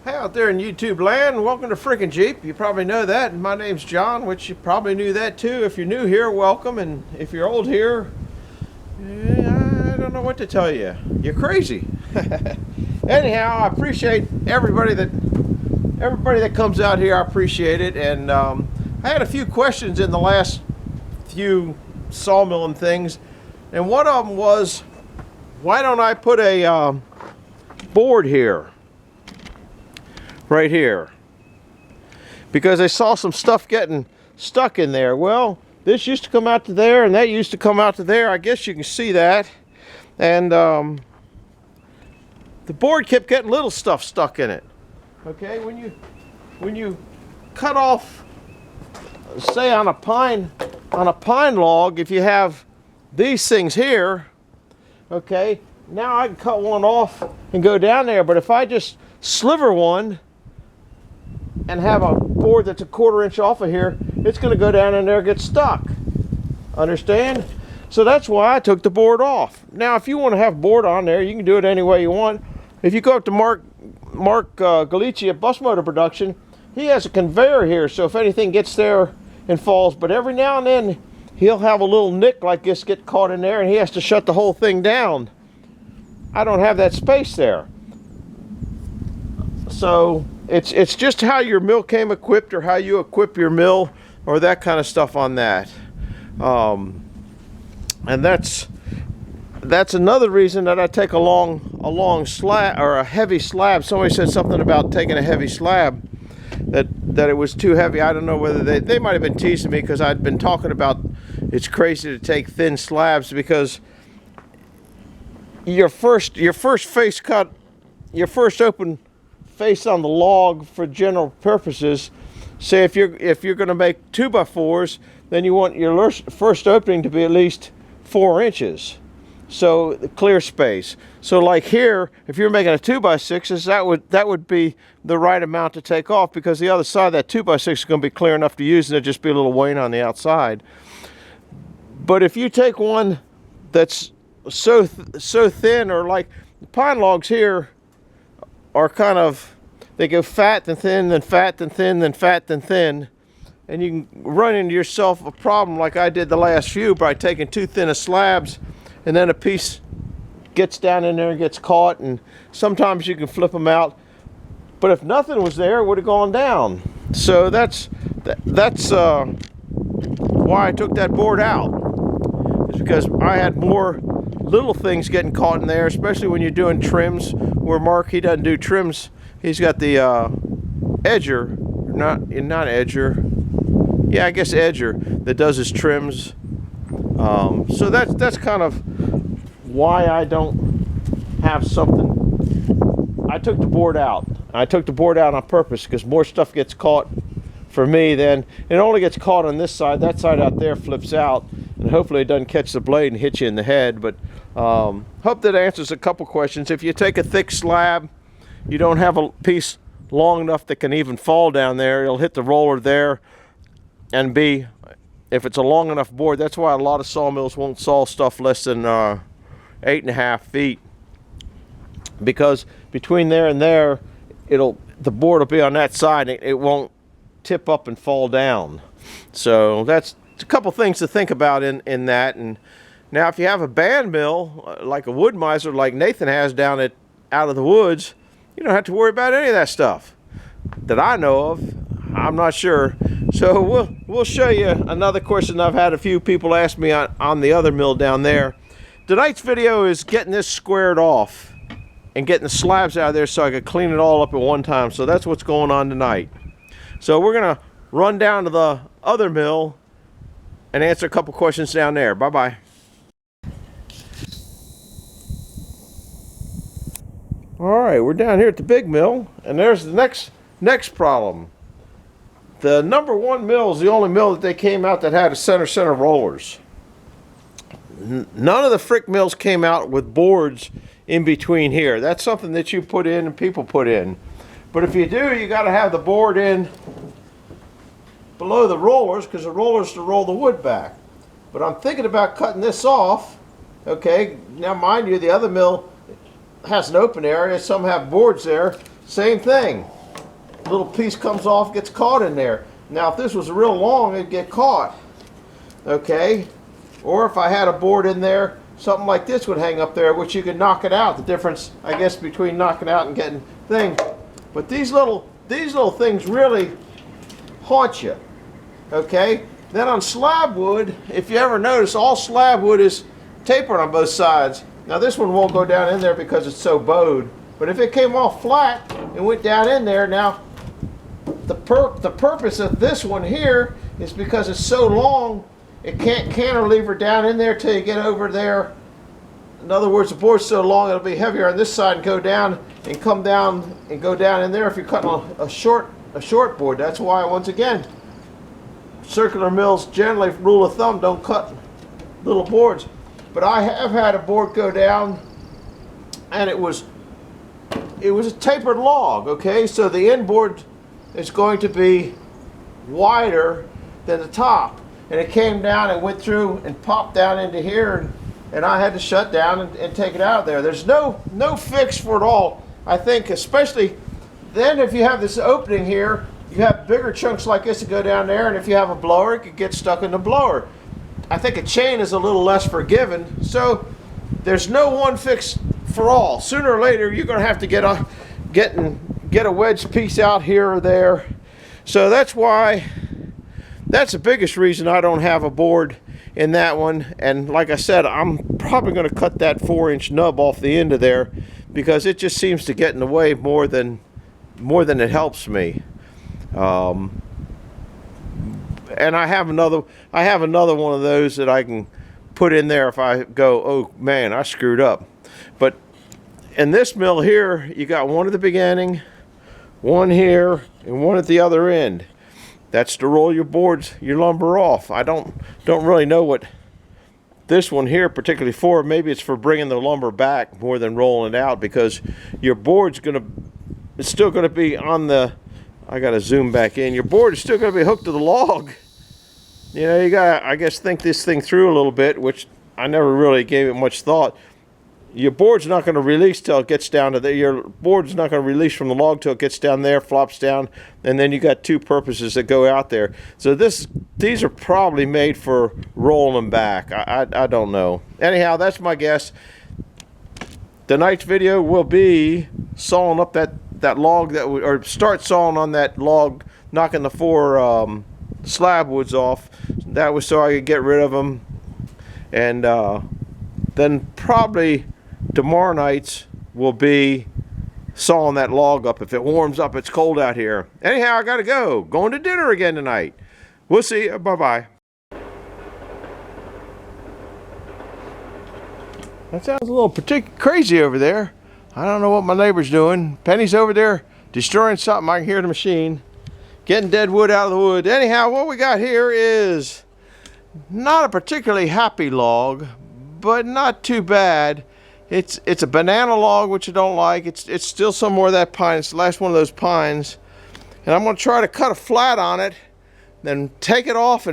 Hey out there in YouTube land, welcome to Frickin' Jeep. You probably know that. My name's John, which you probably knew that too. If you're new here, welcome. And if you're old here, I don't know what to tell you. You're crazy. Anyhow, I appreciate everybody that comes out here. I appreciate it. And I had a few questions in the last few Sawmill and things. And one of them was, why don't I put a board here? Right here, because I saw some stuff getting stuck in there. Well, this used to come out to there and that used to come out to there. I guess you can see that. And the board kept getting little stuff stuck in it. Okay, when you cut off, say on a pine log, if you have these things here, okay, now I can cut one off and go down there. But if I just sliver one and have a board that's a 1/4 inch off of here, it's going to go down in there and get stuck. Understand? So that's why I took the board off. Now, if you want to have board on there, you can do it any way you want. If you go up to Mark Galici at Bus Motor Production, he has a conveyor here, so if anything gets there and falls, but every now and then he'll have a little nick like this get caught in there and he has to shut the whole thing down. I don't have that space there. So it's just how your mill came equipped, or how you equip your mill, or that kind of stuff on that. And that's another reason that I take a long slab, or a heavy slab. Somebody said something about taking a heavy slab, that it was too heavy. I don't know whether they might have been teasing me, because I'd been talking about it's crazy to take thin slabs, because your first face cut, your first open face on the log for general purposes, say if you're going to make 2x4s, then you want your first opening to be at least 4 inches, so the clear space. So like here, if you're making a 2x6, that would be the right amount to take off, because the other side of that 2x6 is going to be clear enough to use, and there'll just be a little wane on the outside. But if you take one that's so thin, or like the pine logs here are kind of, they go fat then thin, then fat then thin, then fat then thin, and you can run into yourself a problem like I did the last few by taking too thin of slabs, and then a piece gets down in there and gets caught, and sometimes you can flip them out, but if nothing was there, it would have gone down. So that's why I took that board out, is because I had more little things getting caught in there, especially when you're doing trims, where Mark, he doesn't do trims. He's got the edger, not edger, yeah, I guess edger, that does his trims. So that's kind of why I don't have something. I took the board out. I took the board out on purpose, because more stuff gets caught for me than it only gets caught on this side. That side out there flips out, and hopefully it doesn't catch the blade and hit you in the head. But hope that answers a couple questions. If you take a thick slab, you don't have a piece long enough that can even fall down there, it'll hit the roller there, and if it's a long enough board, that's why a lot of sawmills won't saw stuff less than 8.5 feet, because between there and there, the board will be on that side, and it won't tip up and fall down. So that's a couple things to think about in that. And now, if you have a band mill, like a wood miser like Nathan has down at Out of the Woods, you don't have to worry about any of that stuff that I know of. I'm not sure. So we'll show you another question I've had a few people ask me on the other mill down there. Tonight's video is getting this squared off and getting the slabs out of there so I could clean it all up at one time. So that's what's going on tonight. So we're gonna run down to the other mill and answer a couple questions down there. Bye-bye. All right, we're down here at the big mill, and there's the next problem. The number 1 mill is the only mill that they came out that had a center rollers. None of the Frick mills came out with boards in between here. That's something that you put in and people put in. But if you do, you got to have the board in below the rollers, because the rollers to roll the wood back. But I'm thinking about cutting this off. Okay, now mind you, the other mill has an open area. Some have boards there. same thing. Little piece comes off, gets caught in there. Now if this was real long, it'd get caught. Okay? Or if I had a board in there, something like this would hang up there, which you could knock it out. The difference, I guess, between knocking out and getting thing. But these little things really haunt you. Okay? Then on slab wood, if you ever notice, all slab wood is tapered on both sides. Now this one won't go down in there because it's so bowed. But if it came off flat and went down in there, now the purpose of this one here is because it's so long, it can't cantilever down in there till you get over there. In other words, the board's so long it'll be heavier on this side and go down and come down and go down in there if you're cutting a short board. That's why, once again, circular mills generally, rule of thumb, don't cut little boards. But I have had a board go down and it was a tapered log, okay? So the end board is going to be wider than the top. And it came down and went through and popped down into here, and I had to shut down and take it out of there. There's no fix for it all. I think especially then if you have this opening here, you have bigger chunks like this that go down there, and if you have a blower, it could get stuck in the blower. I think a chain is a little less forgiving, so there's no one fix for all. Sooner or later, you're going to have to get a wedge piece out here or there. So that's why, that's the biggest reason I don't have a board in that one. And like I said, I'm probably going to cut that 4-inch nub off the end of there because it just seems to get in the way more than it helps me. And I have another one of those that I can put in there if I go, oh man, I screwed up. But in this mill here, you got one at the beginning, one here, and one at the other end. That's to roll your boards, your lumber off. I don't really know what this one here particularly for. Maybe it's for bringing the lumber back more than rolling it out, because your board's it's still gonna be on the, I gotta zoom back in. Your board is still gonna be hooked to the log. You know, you gotta, I guess, think this thing through a little bit, which I never really gave it much thought. Your board's not going to release till it gets down to there. Your board's not going to release from the log till it gets down there, flops down, and then you got two purposes that go out there. So these are probably made for rolling them back. I don't know. Anyhow, that's my guess. Tonight's video will be sawing up that log or start sawing on that log, knocking the 4 slab woods off. That was so I could get rid of them, and then probably tomorrow nights will be sawing that log up. If it warms up, it's cold out here. Anyhow, I gotta go. Going to dinner again tonight. We'll see you. Bye-bye. That sounds a little crazy over there. I don't know what my neighbor's doing. Penny's over there destroying something. I can hear the machine. Getting dead wood out of the wood. Anyhow, what we got here is not a particularly happy log, but not too bad. It's a banana log, which I don't like. It's still some more of that pine. It's the last one of those pines. And I'm going to try to cut a flat on it, then take it off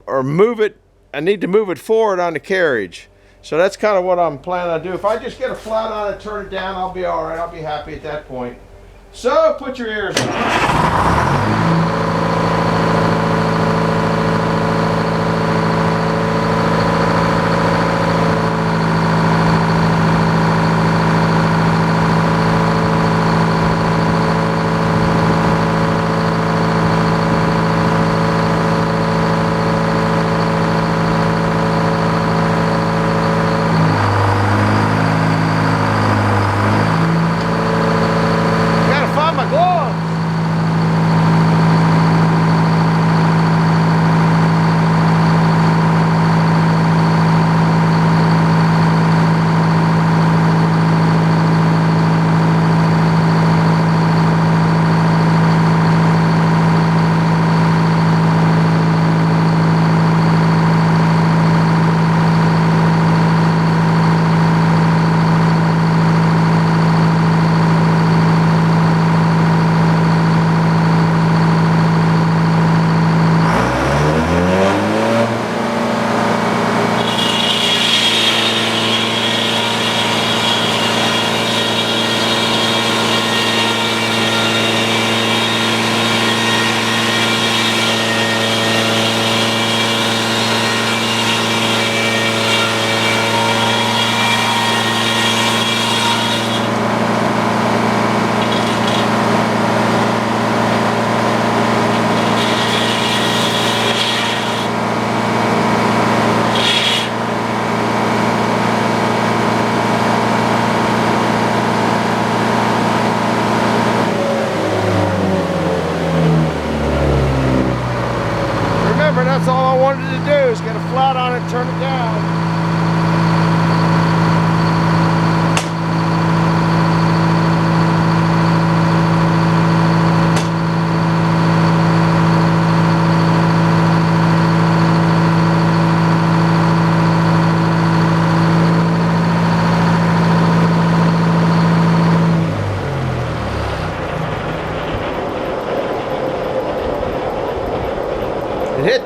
or move it. I need to move it forward on the carriage. So that's kind of what I'm planning on doing. If I just get a flat on it, turn it down, I'll be all right. I'll be happy at that point. So put your ears on.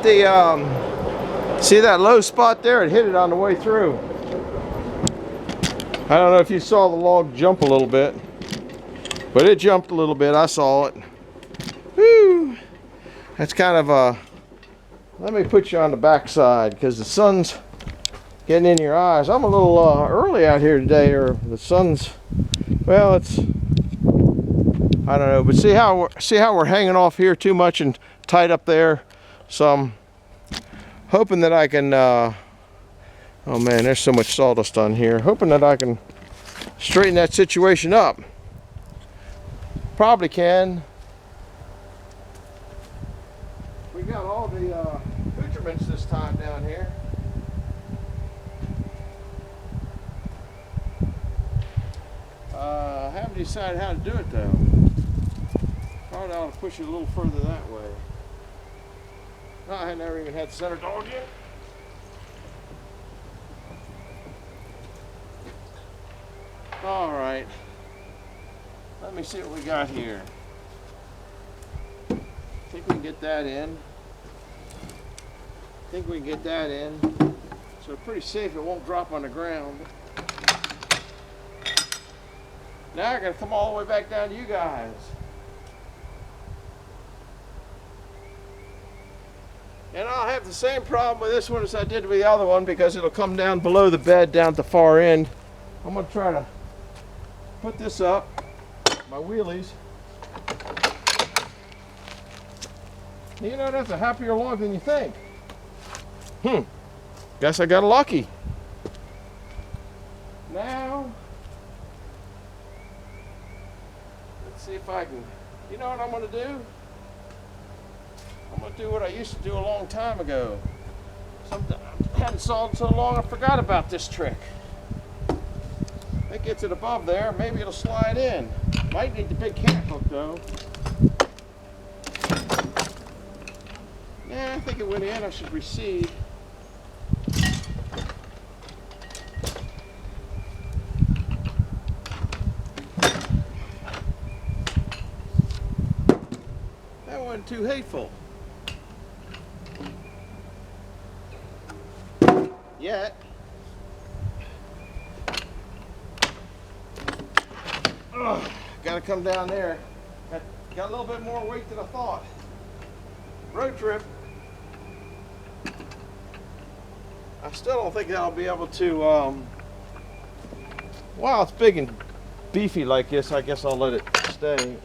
hit the, see that low spot there? It hit it on the way through. I don't know if you saw the log jump a little bit, but it jumped a little bit. I saw it. Whew. That's kind of a, let me put you on the back side because the sun's getting in your eyes. I'm a little early out here today, or the sun's, well, it's, I don't know, but see how we're hanging off here too much and tight up there. So I'm hoping that I can, oh man, there's so much sawdust on here. Hoping that I can straighten that situation up. Probably can. We got all the accoutrements this time down here. I haven't decided how to do it though. Probably ought to push it a little further that way. No, I never even had center dog yet. All right. Let me see what we got here. Think we can get that in. Think we can get that in. So pretty safe, it won't drop on the ground. Now I gotta come all the way back down to you guys. And I'll have the same problem with this one as I did with the other one because it'll come down below the bed down at the far end. I'm gonna try to put this up, my wheelies. You know, that's a happier log than you think. Guess I got lucky. Now, let's see if I can, you know what I'm gonna do? I'm gonna do what I used to do a long time ago. I hadn't sawed so long I forgot about this trick. That gets it above there, maybe it'll slide in. Might need the big cat hook though. Yeah, I think it went in. I should recede. That wasn't too hateful. Yet. Gotta come down there. Got a little bit more weight than I thought. Road trip. I still don't think I'll be able to, while it's big and beefy like this, I guess I'll let it stay.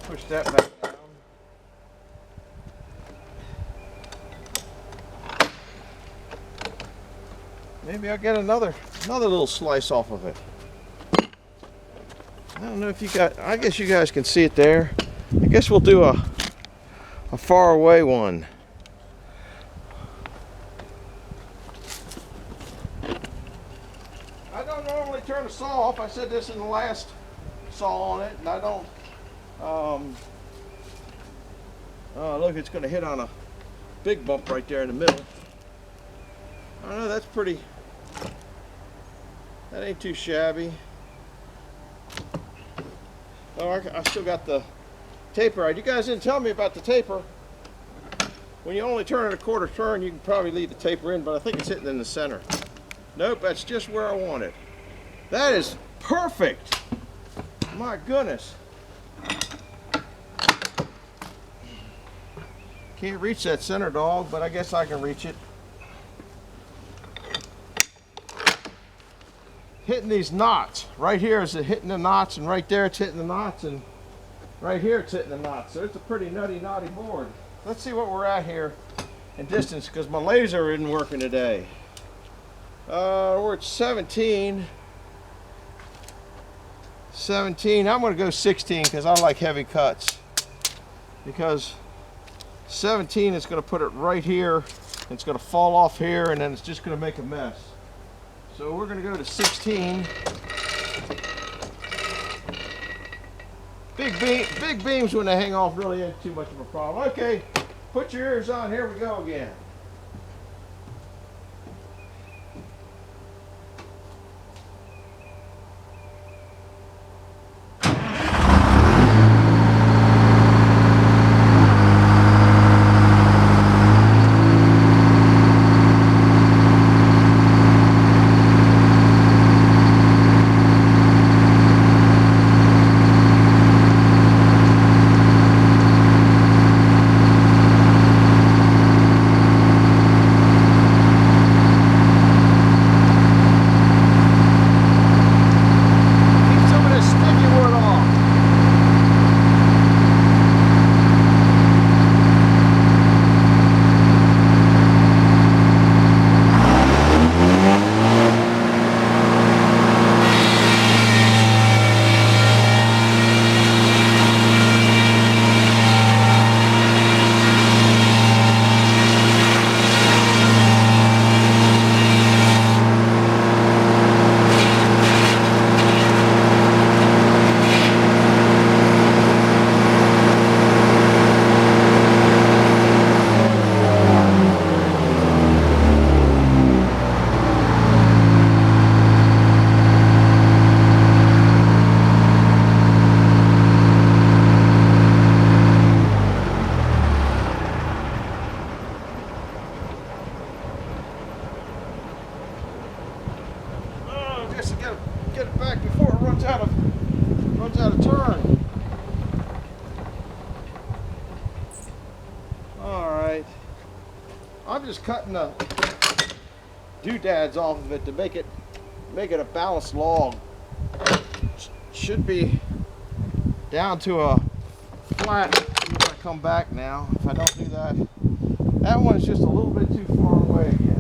Push that back down. Maybe I'll get another little slice off of it. I don't know if you got, I guess you guys can see it there. I guess we'll do a far away one. I don't normally turn the saw off. I said this in the last saw on it, and I don't, oh look, it's gonna hit on a big bump right there in the middle. I don't know, that's pretty, that ain't too shabby. Oh, I still got the taper. You guys didn't tell me about the taper. When you only turn it a quarter turn, you can probably leave the taper in, but I think it's hitting in the center. Nope, that's just where I want it. That is perfect. My goodness. Can't reach that center dog, but I guess I can reach it. Hitting these knots. Right here is it hitting the knots, and right there it's hitting the knots, and right here it's hitting the knots. So it's a pretty nutty, knotty board. Let's see what we're at here in distance, because my laser isn't working today. We're at 17. 17. I'm going to go 16 because I like heavy cuts. Because 17 is going to put it right here. It's going to fall off here, and then it's just going to make a mess. So we're going to go to 16. Big beams when they hang off really ain't too much of a problem. Okay, put your ears on. Here we go again. get it back before it runs out of turn. All right. I'm just cutting the doodads off of it to make it a balanced log. Should be down to a flat if I come back now. If I don't do that, that one's just a little bit too far away again.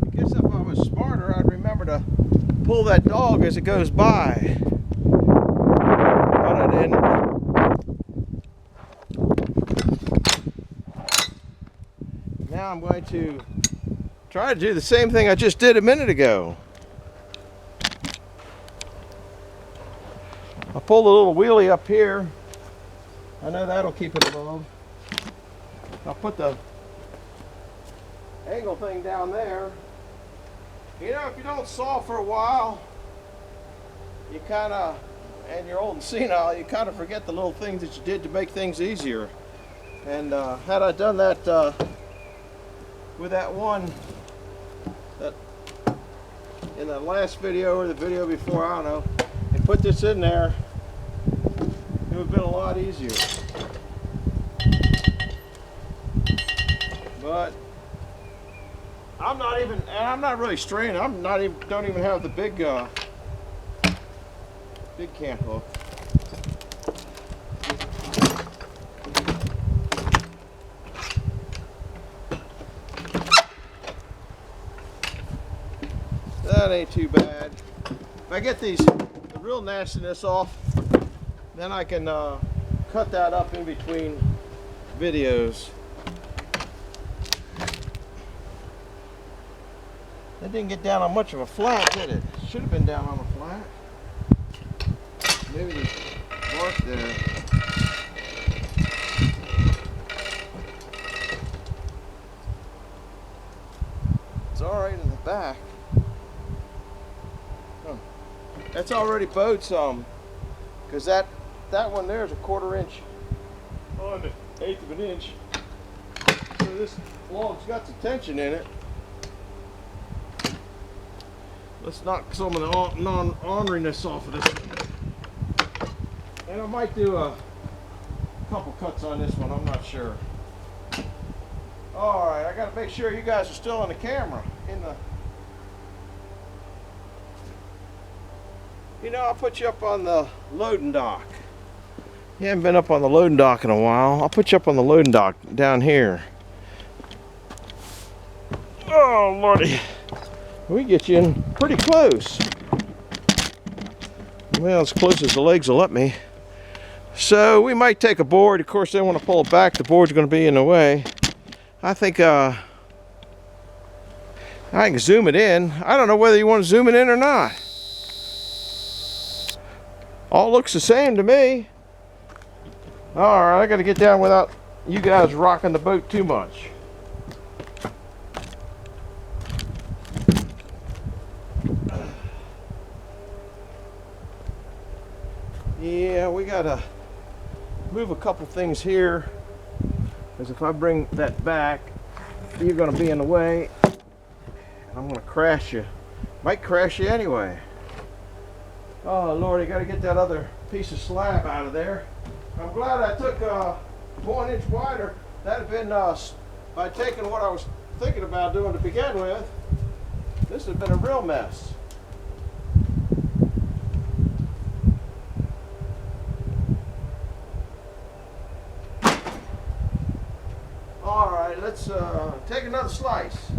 I guess if I was smarter, I'd remember to pull that dog as it goes by. But I didn't. Now I'm going to try to do the same thing I just did a minute ago. I'll pull the little wheelie up here. I know that'll keep it above. I'll put the angle thing down there. You know, if you don't saw for a while, you kind of, and you're old and senile, you kind of forget the little things that you did to make things easier. And had I done that with that one that in the last video or the video before, I don't know, and put this in there, it would have been a lot easier. But I'm not really straining. Don't even have the big cant hook. That ain't too bad. If I get the real nastiness off, then I can cut that up in between videos. That didn't get down on much of a flat, did it? Should have been down on a flat. Maybe there's bark there. It's all right in the back. Huh. That's already bowed some, because that one there is a 1/4 inch on the 1/8 of an inch. So this log's got some tension in it. Let's knock some of the non-orneriness off of this. And I might do a couple cuts on this one, I'm not sure. All right, I gotta make sure you guys are still on the camera. You know, I'll put you up on the loading dock. You haven't been up on the loading dock in a while. I'll put you up on the loading dock down here. Oh, Lordy. We get you in pretty close. Well, as close as the legs will let me. So we might take a board. Of course, they want to pull it back. The board's going to be in the way. I think I can zoom it in. I don't know whether you want to zoom it in or not. All looks the same to me. All right, I got to get down without you guys rocking the boat too much. Yeah, we gotta move a couple things here, because if I bring that back, you're gonna be in the way, and I'm gonna crash you. Might crash you anyway. Oh Lord, you gotta get that other piece of slab out of there. I'm glad I took 1 inch wider. That'd have been by taking what I was thinking about doing to begin with. This would have been a real mess. All right, let's take another slice.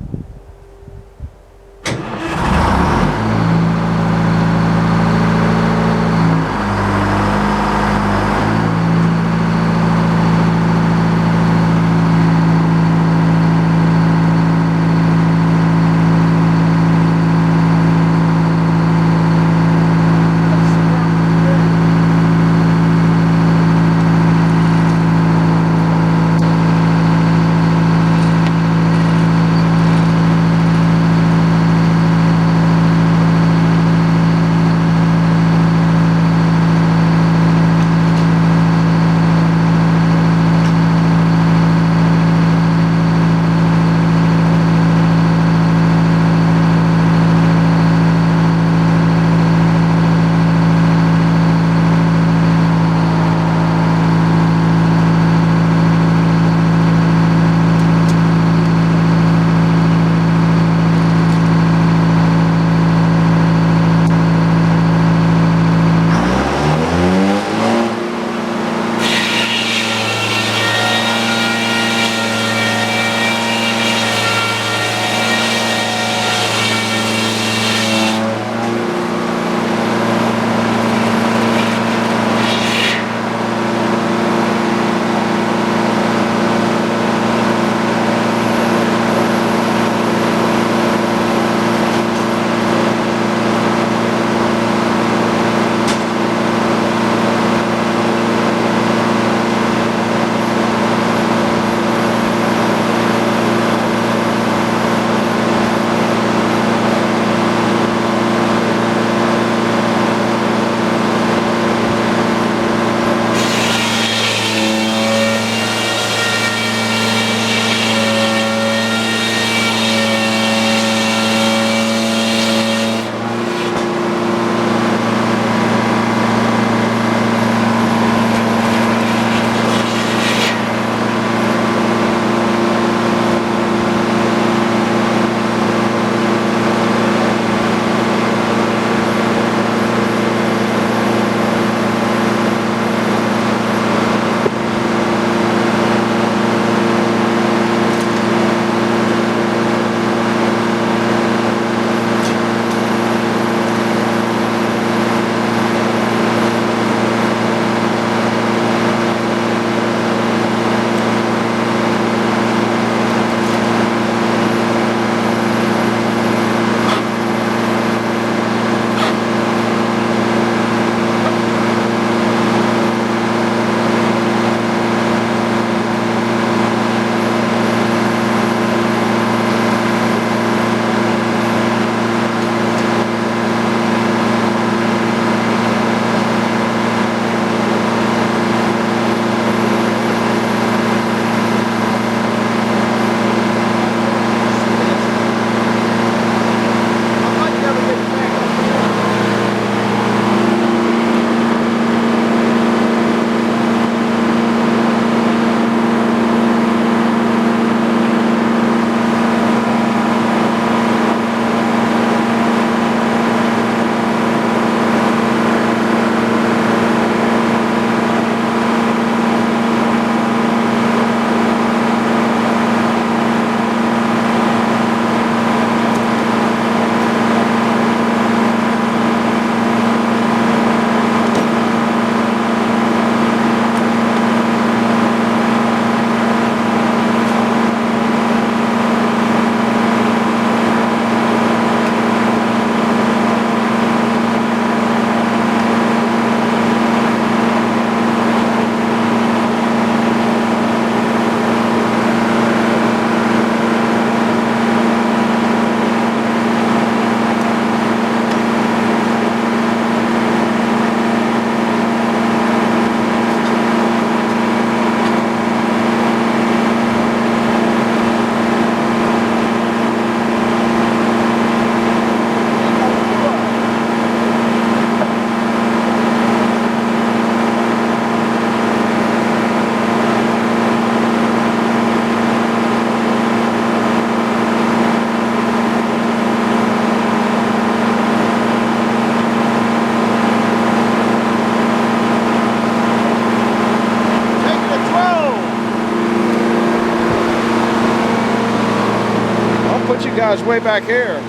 guys way back here.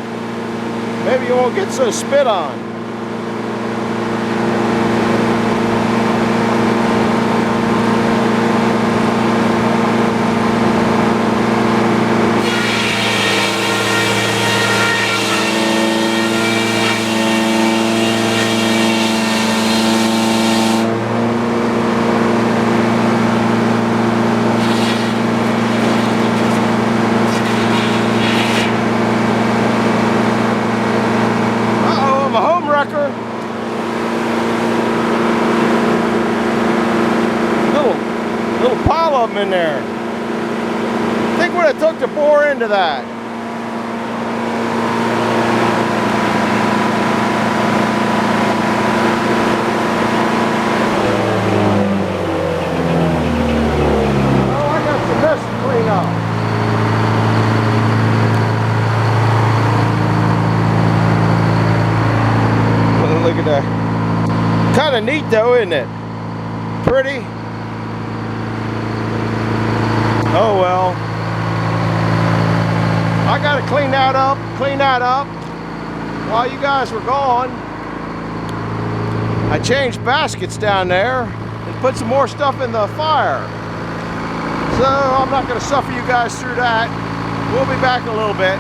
Maybe you won't get so spit on. Little pile of them in there. Think what it took to bore into that. Oh, I got some mess to clean up. Look at that. Kind of neat though, isn't it? Pretty. Oh well. I gotta clean that up while you guys were gone. I changed baskets down there and put some more stuff in the fire. So I'm not gonna suffer you guys through that. We'll be back in a little bit.